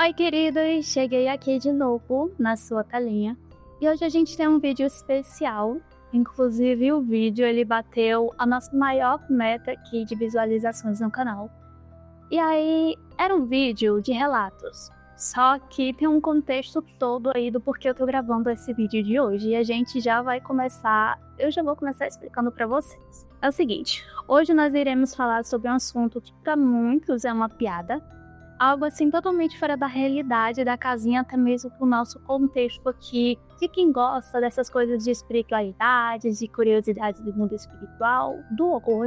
Oi, queridos! Cheguei aqui de novo na sua telinha e hoje a gente tem um vídeo especial. Inclusive, o vídeo ele bateu a nossa maior meta aqui de visualizações no canal. E aí, era um vídeo de relatos, só que tem um contexto todo aí do porquê eu tô gravando esse vídeo de hoje. E a gente já vai começar, eu já vou começar explicando pra vocês. É o seguinte, hoje nós iremos falar sobre um assunto que pra muitos é uma piada, algo assim totalmente fora da realidade da casinha, até mesmo pro nosso contexto aqui, de quem gosta dessas coisas de espiritualidade, de curiosidades do mundo espiritual, do horror,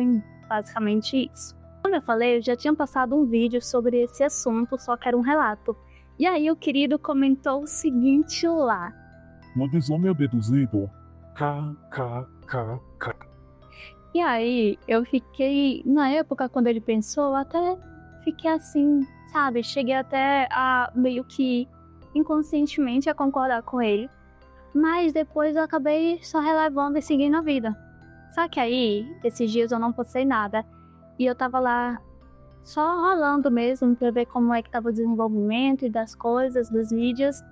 basicamente isso. Como eu falei, eu já tinha passado um vídeo sobre esse assunto, só que era um relato. E aí o querido comentou o seguinte lá. Lobisomem abduzido. KKKK. E aí eu fiquei, na época quando ele pensou, eu até fiquei assim, sabe? Cheguei até a meio que inconscientemente a concordar com ele. Mas depois eu acabei só relevando e seguindo a vida. Só que aí, esses dias eu não postei nada. E eu tava lá só rolando mesmo pra ver como é que tava o desenvolvimento das coisas, dos vídeos.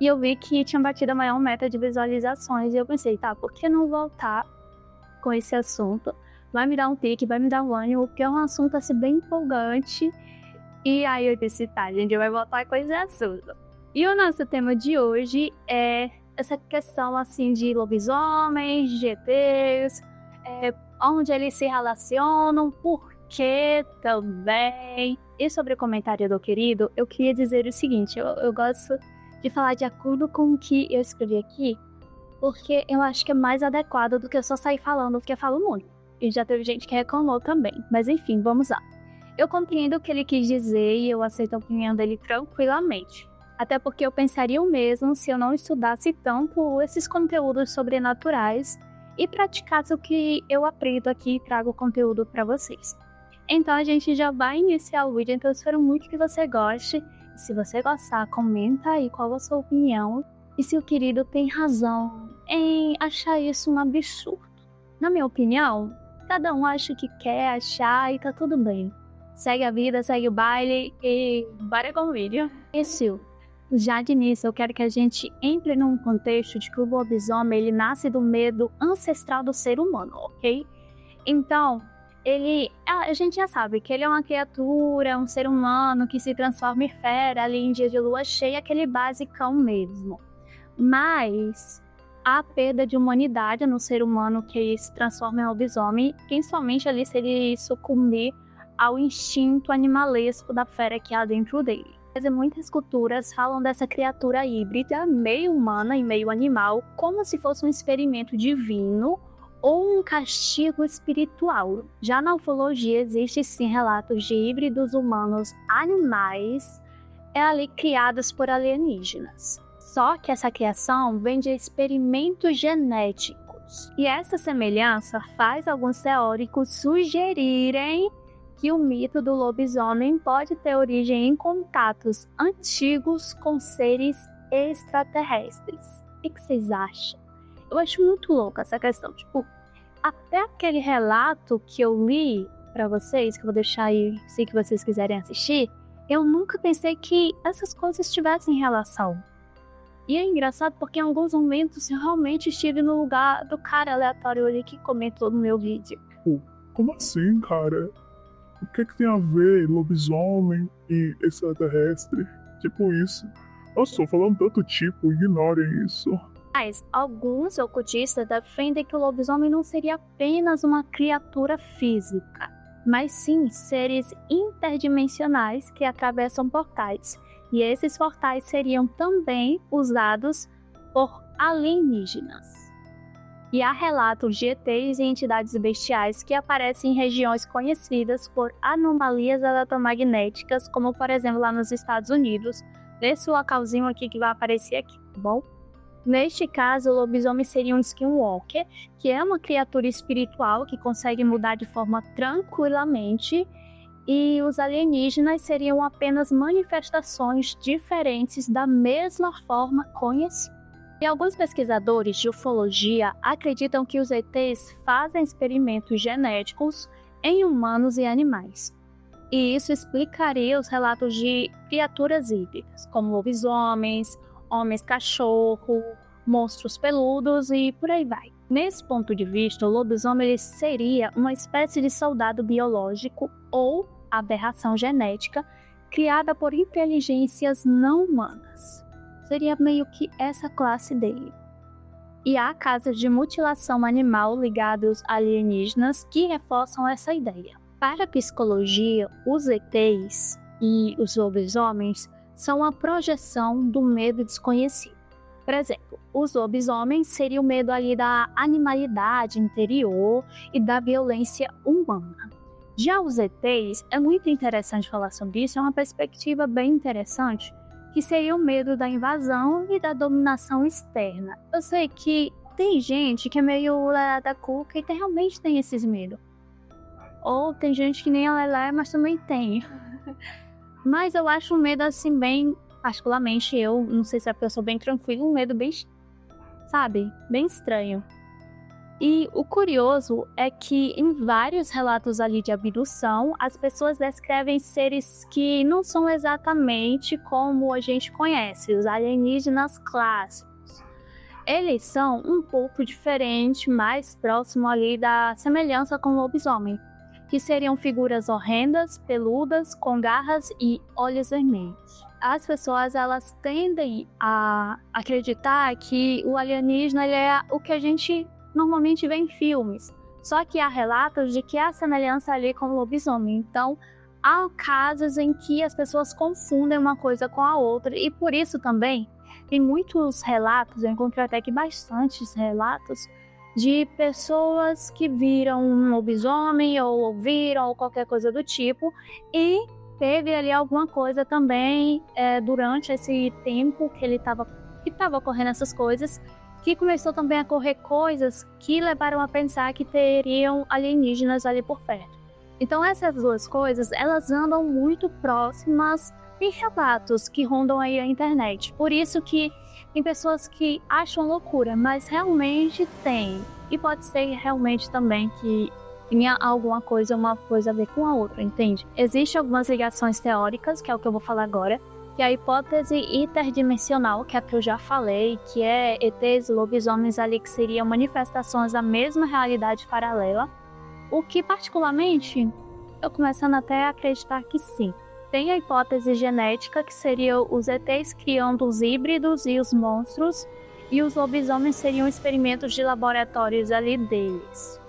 E eu vi que tinha batido a maior meta de visualizações. E eu pensei, tá, por que não voltar com esse assunto? Vai me dar um pique, vai me dar um ânimo, porque é um assunto assim bem empolgante. E aí eu disse, tá, a gente vai voltar com esse assunto. E o nosso tema de hoje é essa questão assim de lobisomens, de ETs, onde eles se relacionam, por que também. E sobre o comentário do querido, eu queria dizer o seguinte, eu gosto de falar de acordo com o que eu escrevi aqui, porque eu acho que é mais adequado do que eu só sair falando, porque eu falo muito. E já teve gente que reclamou também, mas enfim, vamos lá. Eu compreendo o que ele quis dizer e eu aceito a opinião dele tranquilamente. Até porque eu pensaria o mesmo se eu não estudasse tanto esses conteúdos sobrenaturais e praticasse o que eu aprendo aqui e trago conteúdo para vocês. Então a gente já vai iniciar o vídeo, então eu espero muito que você goste. E se você gostar, comenta aí qual a sua opinião e se o querido tem razão em achar isso um absurdo. Na minha opinião, cada um acha o que quer achar e tá tudo bem. Segue a vida, segue o baile e bora com o vídeo. Isso. Já de início, eu quero que a gente entre num contexto de que o lobisomem ele nasce do medo ancestral do ser humano, ok? Então, a gente já sabe que ele é uma criatura, um ser humano que se transforma em fera ali em dia de lua cheia, aquele basicão mesmo. Mas a perda de humanidade no ser humano que se transforma em lobisomem, principalmente ali se ele sucumbir ao instinto animalesco da fera que há dentro dele. Muitas culturas falam dessa criatura híbrida, meio humana e meio animal, como se fosse um experimento divino ou um castigo espiritual. Já na ufologia existe sim relatos de híbridos humanos animais ali criados por alienígenas. Só que essa criação vem de experimentos genéticos. E essa semelhança faz alguns teóricos sugerirem que o mito do lobisomem pode ter origem em contatos antigos com seres extraterrestres. O que vocês acham? Eu acho muito louca essa questão. Tipo, até aquele relato que eu li pra vocês, que eu vou deixar aí se que vocês quiserem assistir, eu nunca pensei que essas coisas tivessem relação. E é engraçado porque em alguns momentos eu realmente estive no lugar do cara aleatório ali que comentou no meu vídeo. Como assim, cara? O que tem a ver lobisomem e extraterrestre? Tipo isso. Nossa, estou falando tanto tipo, ignorem isso. Mas alguns ocultistas defendem que o lobisomem não seria apenas uma criatura física, mas sim seres interdimensionais que atravessam portais. E esses portais seriam também usados por alienígenas. E há relatos de ETs e entidades bestiais que aparecem em regiões conhecidas por anomalias eletromagnéticas, como por exemplo lá nos Estados Unidos, nesse localzinho aqui que vai aparecer aqui, tá bom? Neste caso, o lobisomem seria um skinwalker, que é uma criatura espiritual que consegue mudar de forma tranquilamente, e os alienígenas seriam apenas manifestações diferentes da mesma forma conhecida. E alguns pesquisadores de ufologia acreditam que os ETs fazem experimentos genéticos em humanos e animais. E isso explicaria os relatos de criaturas híbridas, como lobisomens, homens-cachorro, monstros peludos e por aí vai. Nesse ponto de vista, o lobisomem ele seria uma espécie de soldado biológico ou aberração genética criada por inteligências não humanas. Seria meio que essa classe dele. E há casos de mutilação animal ligados a alienígenas que reforçam essa ideia. Para a psicologia, os ETs e os lobisomens são a projeção do medo desconhecido. Por exemplo, os lobisomens seriam o medo ali da animalidade interior e da violência humana. Já os ETs, é muito interessante falar sobre isso, é uma perspectiva bem interessante, que seria o medo da invasão e da dominação externa. Eu sei que tem gente que é meio lelé da cuca e realmente tem esses medos. Ou tem gente que nem a lelé, mas também tem. Mas eu acho um medo assim bem... Particularmente eu, não sei se é porque eu sou bem tranquila, um medo bem, sabe, bem estranho. E o curioso é que em vários relatos ali de abdução, as pessoas descrevem seres que não são exatamente como a gente conhece, os alienígenas clássicos. Eles são um pouco diferentes, mais próximo ali da semelhança com o lobisomem, que seriam figuras horrendas, peludas, com garras e olhos vermelhos. As pessoas elas tendem a acreditar que o alienígena ele é o que a gente normalmente vê em filmes, só que há relatos de que há semelhança ali com o lobisomem. Então, há casos em que as pessoas confundem uma coisa com a outra e por isso também tem muitos relatos, eu encontrei até que bastantes relatos, de pessoas que viram um lobisomem ou ouviram ou qualquer coisa do tipo e teve ali alguma coisa também durante esse tempo que estava ocorrendo essas coisas, que começou também a ocorrer coisas que levaram a pensar que teriam alienígenas ali por perto. Então essas duas coisas, elas andam muito próximas em relatos que rondam aí a internet. Por isso que tem pessoas que acham loucura, mas realmente tem. E pode ser realmente também que tinha alguma coisa, uma coisa a ver com a outra, entende? Existem algumas ligações teóricas, que é o que eu vou falar agora, que é a hipótese interdimensional, que é a que eu já falei, que é ETs, lobisomens ali, que seriam manifestações da mesma realidade paralela, o que particularmente eu começando até a acreditar que sim. Tem a hipótese genética, que seria os ETs criando os híbridos e os monstros, e os lobisomens seriam experimentos de laboratórios ali deles.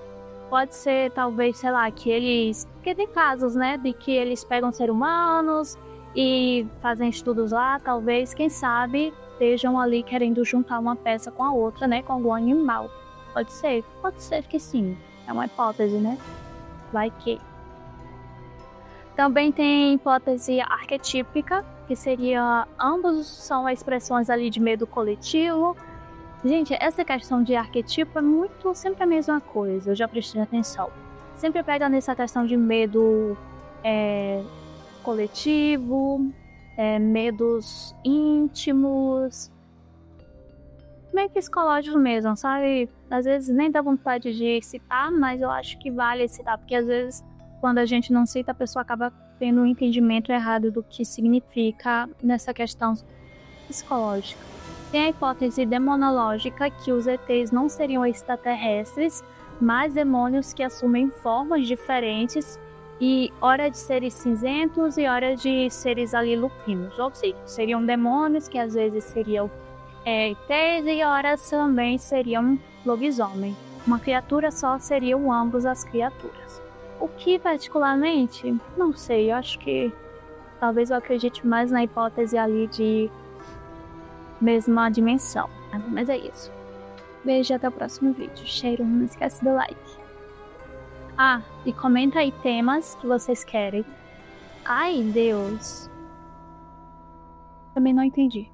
Pode ser, talvez, sei lá, que eles... Porque tem casos, né, de que eles pegam seres humanos e fazem estudos lá, talvez, quem sabe, estejam ali querendo juntar uma peça com a outra, né, com algum animal. Pode ser que sim. É uma hipótese, né? Vai que... Também tem hipótese arquetípica, que seria ambos são expressões ali de medo coletivo. Gente, essa questão de arquetipo é muito sempre a mesma coisa, eu já prestei atenção. Sempre pega nessa questão de medo coletivo, medos íntimos, meio psicológico mesmo, sabe? Às vezes nem dá vontade de citar, mas eu acho que vale citar, porque às vezes quando a gente não cita, a pessoa acaba tendo um entendimento errado do que significa nessa questão psicológica. Tem a hipótese demonológica, que os ETs não seriam extraterrestres, mas demônios que assumem formas diferentes, e hora de seres cinzentos e hora de seres ali lupinos. Ou seja, seriam demônios que às vezes seriam ETs e horas também seriam lobisomem. Uma criatura só seriam ambos as criaturas. O que particularmente, não sei, eu acho que talvez eu acredite mais na hipótese ali de mesma dimensão. Mas é isso. Beijo e até o próximo vídeo. Cheiro, não esquece do like. Ah, e comenta aí temas que vocês querem. Ai, Deus. Também não entendi.